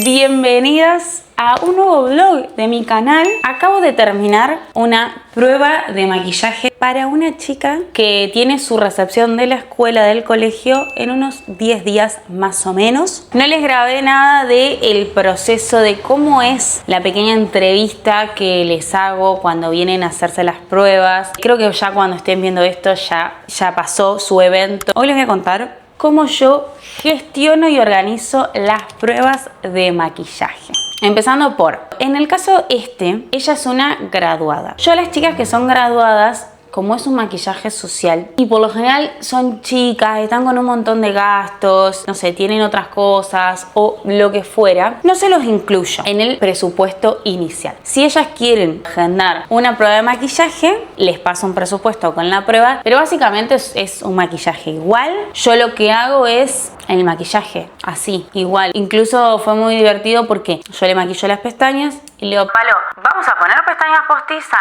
bienvenidas a un nuevo vlog de mi canal. Acabo de terminar una prueba de maquillaje para una chica que tiene su recepción de la escuela, del colegio, en unos 10 días más o menos. No les grabé nada del proceso de cómo es la pequeña entrevista que les hago cuando vienen a hacerse las pruebas. Creo que ya cuando estén viendo esto ya pasó su evento. Hoy les voy a contar cómo yo gestiono y organizo las pruebas de maquillaje. Empezando por, en el caso ella es una graduada. Yo a las chicas que son graduadas, como es un maquillaje social y por lo general son chicas, están con un montón de gastos, no sé, tienen otras cosas o lo que fuera, no se los incluyo en el presupuesto inicial. Si ellas quieren agendar una prueba de maquillaje, les paso un presupuesto con la prueba, pero básicamente es un maquillaje igual. Yo lo que hago es el maquillaje así, igual. Incluso fue muy divertido porque yo le maquillo las pestañas y le digo, Palo, ¿vamos a poner pestañas postizas?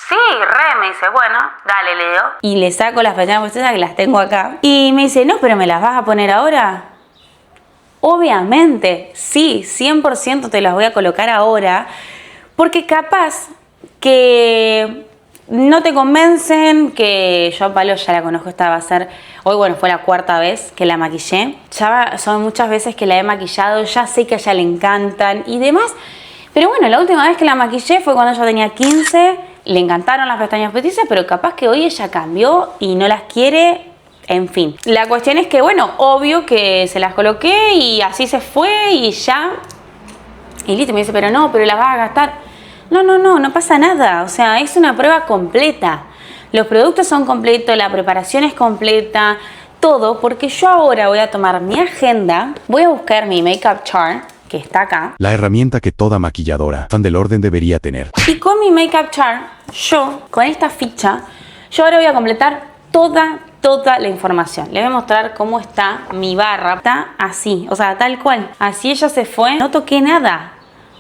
Sí, me dice, bueno, dale, le digo. Y le saco las pestañas postizas que las tengo acá. Y me dice, no, pero ¿me las vas a poner ahora? Obviamente, sí, 100% te las voy a colocar ahora. Porque capaz que no te convencen, que yo a Palo ya la conozco, esta va a ser, hoy bueno, fue la cuarta vez que la maquillé. Son muchas veces que la he maquillado, ya sé que a ella le encantan y demás. Pero bueno, la última vez que la maquillé fue cuando ella tenía 15, le encantaron las pestañas postizas, pero capaz que hoy ella cambió y no las quiere, en fin. La cuestión es que, bueno, obvio que se las coloqué y así se fue y ya. Y listo, me dice, pero las vas a gastar. No pasa nada, o sea, es una prueba completa. Los productos son completos, la preparación es completa, todo, porque yo ahora voy a tomar mi agenda, voy a buscar mi Makeup Chart, que está acá. La herramienta que toda maquilladora fan del orden debería tener. Y con mi Makeup Chart, con esta ficha, yo ahora voy a completar toda la información. Les voy a mostrar cómo está mi barra. Está así, o sea, tal cual. Así ella se fue, no toqué nada,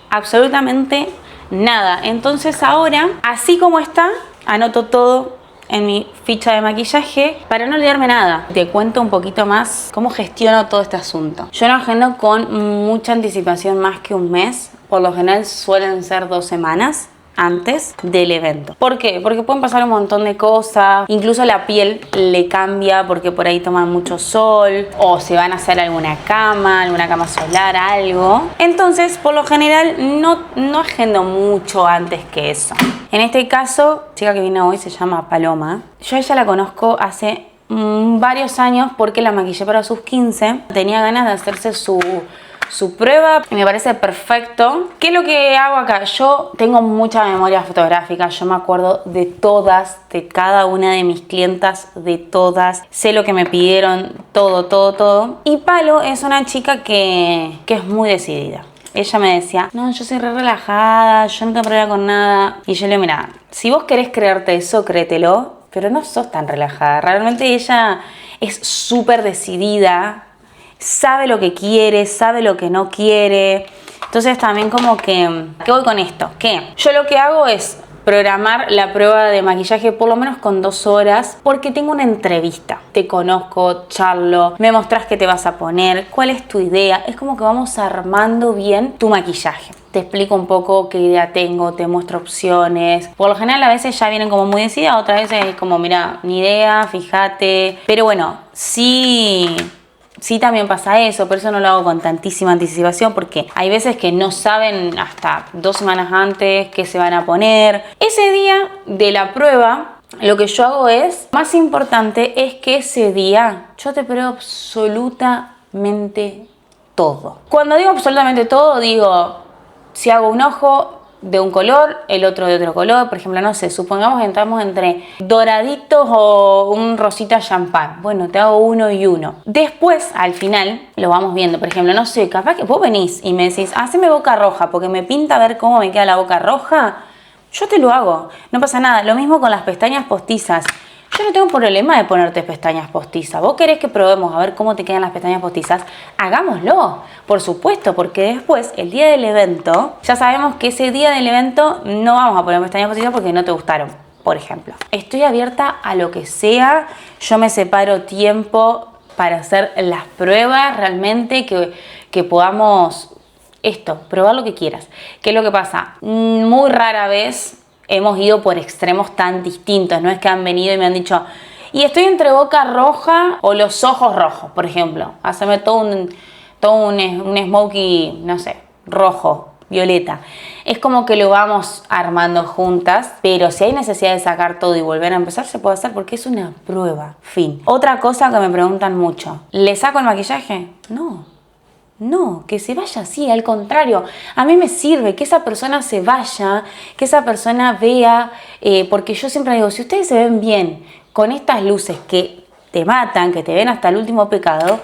absolutamente nada. Entonces ahora, así como está, anoto todo en mi ficha de maquillaje para no olvidarme nada. Te cuento un poquito más cómo gestiono todo este asunto. Yo no agendo con mucha anticipación, más que un mes. Por lo general suelen ser 2 semanas antes del evento. ¿Por qué? Porque pueden pasar un montón de cosas, incluso la piel le cambia porque por ahí toman mucho sol o se van a hacer alguna cama solar, algo. Entonces, por lo general no agendo mucho antes que eso. En este caso, la chica que viene hoy se llama Paloma. Yo a ella la conozco hace varios años porque la maquillé para sus 15. Tenía ganas de hacerse su prueba y me parece perfecto. ¿Qué es lo que hago acá? Yo tengo mucha memoria fotográfica, yo me acuerdo de todas, de cada una de mis clientas, de todas. Sé lo que me pidieron, todo. Y Palo es una chica que es muy decidida. Ella me decía, no, yo soy re relajada, yo no tengo problema con nada. Y yo le digo, mira, si vos querés creerte eso, créetelo, pero no sos tan relajada. Realmente ella es súper decidida, sabe lo que quiere, sabe lo que no quiere. Entonces también como que, ¿qué voy con esto? Que yo lo que hago es programar la prueba de maquillaje por lo menos con 2 horas porque tengo una entrevista. Te conozco, charlo, me mostrás qué te vas a poner, cuál es tu idea. Es como que vamos armando bien tu maquillaje. Te explico un poco qué idea tengo, te muestro opciones. Por lo general a veces ya vienen como muy decididas, otras veces es como, mira, ni idea, fíjate. Pero bueno, sí también pasa eso, por eso no lo hago con tantísima anticipación, porque hay veces que no saben hasta 2 semanas antes qué se van a poner. Ese día de la prueba, lo que yo hago más importante es que ese día yo te pruebo absolutamente todo. Cuando digo absolutamente todo, digo, si hago un ojo de un color, el otro de otro color, por ejemplo, no sé, supongamos que entramos entre doraditos o un rosita champán. Bueno, te hago uno y uno. Después, al final, lo vamos viendo. Por ejemplo, no sé, capaz que vos venís y me decís, haceme boca roja porque me pinta ver cómo me queda la boca roja. Yo te lo hago, no pasa nada. Lo mismo con las pestañas postizas. Yo no tengo problema de ponerte pestañas postizas. ¿Vos querés que probemos a ver cómo te quedan las pestañas postizas? Hagámoslo, por supuesto, porque después, el día del evento, ya sabemos que ese día del evento no vamos a poner pestañas postizas porque no te gustaron, por ejemplo. Estoy abierta a lo que sea. Yo me separo tiempo para hacer las pruebas realmente que podamos esto, probar lo que quieras. ¿Qué es lo que pasa? Muy rara vez hemos ido por extremos tan distintos, no es que han venido y me han dicho, y estoy entre boca roja o los ojos rojos, por ejemplo, haceme todo un smokey, no sé, rojo, violeta. Es como que lo vamos armando juntas, pero si hay necesidad de sacar todo y volver a empezar, se puede hacer porque es una prueba, fin. Otra cosa que me preguntan mucho, ¿le saco el maquillaje? No, que se vaya así, al contrario, a mí me sirve que esa persona se vaya, que esa persona vea, porque yo siempre digo, si ustedes se ven bien con estas luces que te matan, que te ven hasta el último pecado,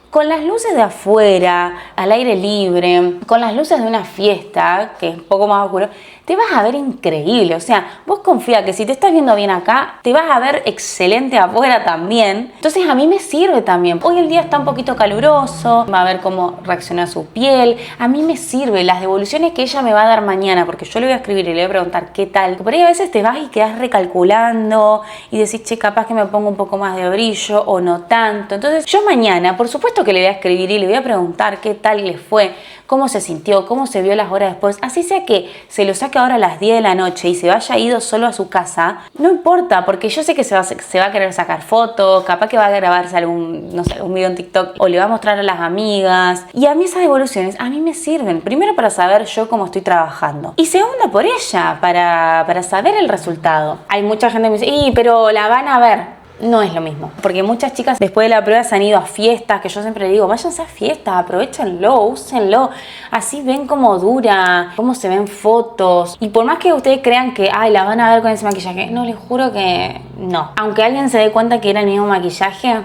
con las luces de afuera, al aire libre, con las luces de una fiesta, que es un poco más oscuro, te vas a ver increíble. O sea, vos confía que si te estás viendo bien acá, te vas a ver excelente afuera también. Entonces a mí me sirve también. Hoy el día está un poquito caluroso, va a ver cómo reacciona su piel. A mí me sirve las devoluciones que ella me va a dar mañana, porque yo le voy a escribir y le voy a preguntar qué tal. Por ahí a veces te vas y quedas recalculando y decís, che, capaz que me pongo un poco más de brillo o no tanto. Entonces yo mañana, por supuesto que le voy a escribir y le voy a preguntar qué tal le fue, cómo se sintió, cómo se vio las horas después. Así sea que se lo saque ahora a las 10 de la noche y se vaya ido solo a su casa, no importa, porque yo sé que se va a querer sacar fotos, capaz que va a grabarse algún, no sé, un video en TikTok o le va a mostrar a las amigas. Y a mí esas devoluciones a mí me sirven, primero para saber yo cómo estoy trabajando y segundo por ella, para saber el resultado. Hay mucha gente que me dice, pero la van a ver. No es lo mismo, porque muchas chicas después de la prueba se han ido a fiestas, que yo siempre le digo, váyanse a fiestas, aprovechenlo, úsenlo, así ven cómo dura, cómo se ven fotos. Y por más que ustedes crean que, la van a ver con ese maquillaje, no, les juro que no. Aunque alguien se dé cuenta que era el mismo maquillaje,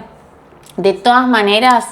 de todas maneras,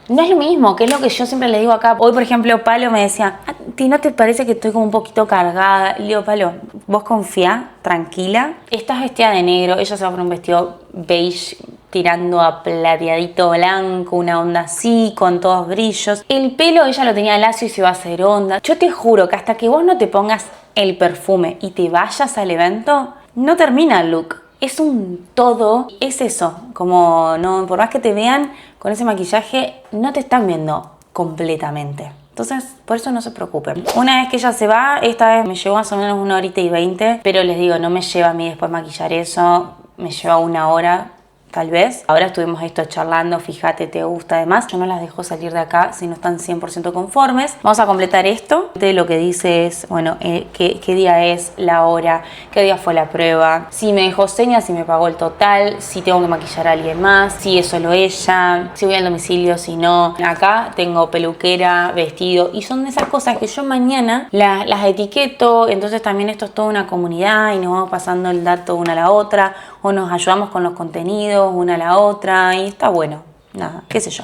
no es lo mismo, que es lo que yo siempre le digo acá. Hoy, por ejemplo, Palo me decía, ¿a ti no te parece que estoy como un poquito cargada? Le digo, Palo, vos confía, tranquila. Estás vestida de negro, ella se va a poner un vestido beige tirando a plateadito blanco, una onda así, con todos brillos. El pelo ella lo tenía lacio y se va a hacer onda. Yo te juro que hasta que vos no te pongas el perfume y te vayas al evento, no termina el look. Es un todo, es eso, como no, por más que te vean con ese maquillaje, no te están viendo completamente. Entonces, por eso no se preocupen. Una vez que ella se va, esta vez me llevó más o menos 1 horita y 20, pero les digo, no me lleva a mí después maquillar eso, me lleva 1 hora. Tal vez. Ahora estuvimos esto charlando, fíjate, te gusta, además. Yo no las dejo salir de acá si no están 100% conformes. Vamos a completar esto. De lo que dice es, bueno, qué día es, la hora, qué día fue la prueba, si me dejó señas, si me pagó el total, si tengo que maquillar a alguien más, si es solo ella, si voy al domicilio, si no. Acá tengo peluquera, vestido y son de esas cosas que yo mañana las etiqueto. Entonces también esto es toda una comunidad y nos vamos pasando el dato una a la otra o nos ayudamos con los contenidos una a la otra y está bueno, nada, qué sé yo.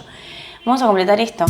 Vamos a completar esto.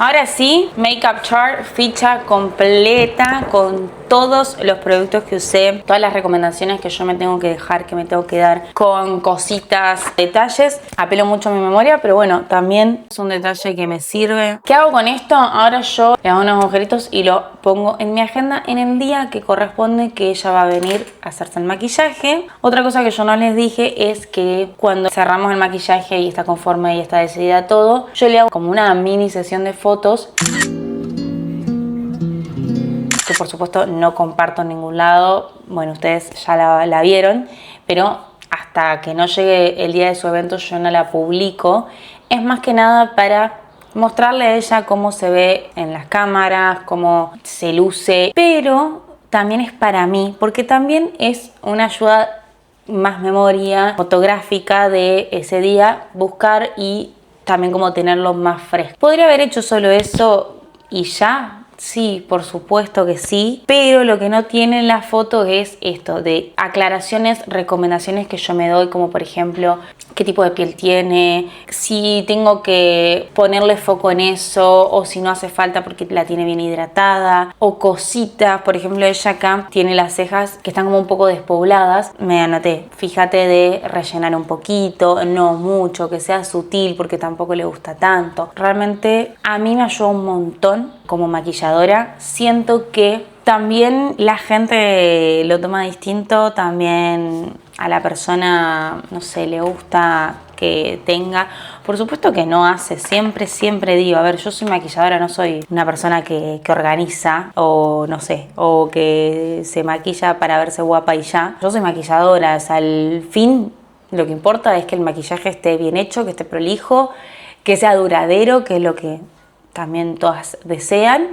Ahora sí, Makeup Chart, ficha completa con todos los productos que usé, todas las recomendaciones que yo me tengo que dejar, que me tengo que dar, con cositas, detalles. Apelo mucho a mi memoria, pero bueno, también es un detalle que me sirve. ¿Qué hago con esto? Ahora yo le hago unos agujeritos y lo pongo en mi agenda en el día que corresponde que ella va a venir a hacerse el maquillaje. Otra cosa que yo no les dije es que cuando cerramos el maquillaje y está conforme y está decidida todo, yo le hago como una mini sesión de fotos que por supuesto no comparto en ningún lado. Bueno, ustedes ya la vieron, pero hasta que no llegue el día de su evento yo no la publico. Es más que nada para mostrarle a ella cómo se ve en las cámaras, cómo se luce, pero también es para mí, porque también es una ayuda, más memoria fotográfica de ese día, buscar y también como tenerlo más fresco. ¿Podría haber hecho solo eso y ya? Sí, por supuesto que sí, pero lo que no tiene la foto es esto de aclaraciones, recomendaciones que yo me doy, como por ejemplo qué tipo de piel tiene, si tengo que ponerle foco en eso o si no hace falta porque la tiene bien hidratada, o cositas. Por ejemplo, ella acá tiene las cejas que están como un poco despobladas. Me anoté, fíjate de rellenar un poquito, no mucho, que sea sutil porque tampoco le gusta tanto. Realmente a mí me ayuda un montón como maquilladora. Siento que también la gente lo toma distinto, también a la persona, no sé, le gusta que tenga. Por supuesto que no hace, siempre digo, a ver, yo soy maquilladora, no soy una persona que organiza o no sé, o que se maquilla para verse guapa y ya. Yo soy maquilladora, o sea, al fin lo que importa es que el maquillaje esté bien hecho, que esté prolijo, que sea duradero, que es lo que también todas desean.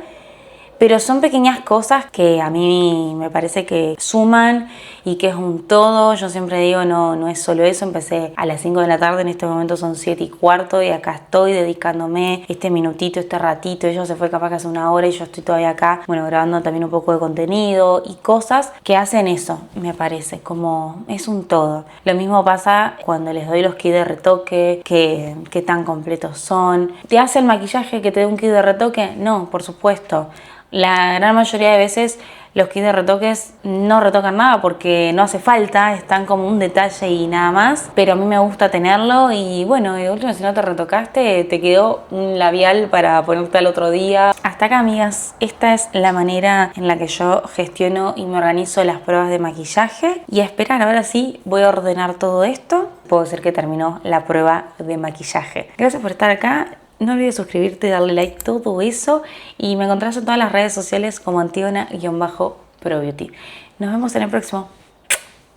Pero son pequeñas cosas que a mí me parece que suman y que es un todo. Yo siempre digo, no es solo eso. Empecé a las 5 de la tarde, en este momento son 7:15 y acá estoy dedicándome este minutito, este ratito. Ella se fue capaz que hace una hora y yo estoy todavía acá, bueno, grabando también un poco de contenido y cosas que hacen eso, me parece, como es un todo. Lo mismo pasa cuando les doy los kits de retoque, que tan completos son. ¿Te hace el maquillaje que te dé un kit de retoque? No, por supuesto. La gran mayoría de veces los kits de retoques no retocan nada porque no hace falta, están como un detalle y nada más, pero a mí me gusta tenerlo y bueno, de último, si no te retocaste, te quedó un labial para ponerte al otro día. Hasta acá, amigas, esta es la manera en la que yo gestiono y me organizo las pruebas de maquillaje y a esperar, ahora sí voy a ordenar todo esto. Puedo decir que terminó la prueba de maquillaje. Gracias por estar acá. No olvides suscribirte, darle like, todo eso. Y me encontrás en todas las redes sociales como Antígona_ProBeauty. Nos vemos en el próximo.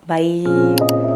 Bye.